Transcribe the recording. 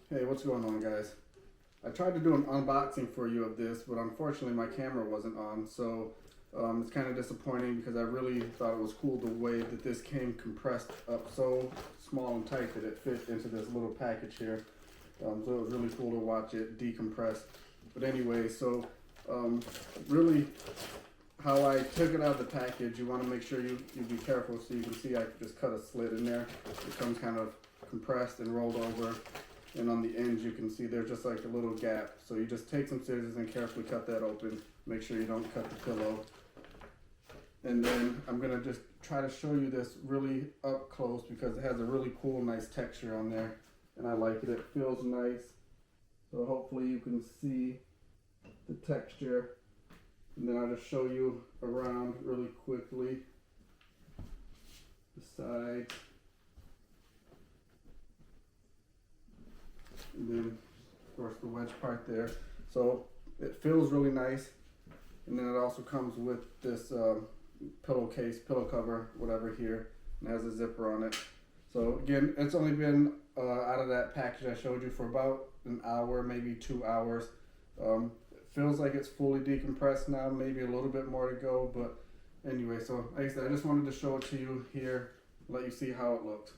Hey, what's going on, guys? I tried to do an unboxing for you of this, but unfortunately my camera wasn't on, so it's kind of disappointing because I really thought it was cool the way that this came compressed up so small and tight that it fit into this little package here. So it was really cool to watch it decompress. But anyway, so really how I took it out of the package, you want to make sure you be careful. So you can see I just cut a slit in there. It comes kind of compressed and rolled over. And on the ends you can see there's just like a little gap. So you just take some scissors and carefully cut that open. Make sure you don't cut the pillow. And then I'm gonna just try to show you this really up close because it has a really cool, nice texture on there. And I like it, it feels nice. So hopefully you can see the texture. And then I'll just show you around really quickly. The sides. And then, of course, the wedge part there. So it feels really nice. And then it also comes with this pillowcase, pillow cover, whatever here. And it has a zipper on it. So again, it's only been out of that package I showed you for about an hour, maybe 2 hours. It feels like it's fully decompressed now, maybe a little bit more to go. But anyway, so like I said, I just wanted to show it to you here, let you see how it looked.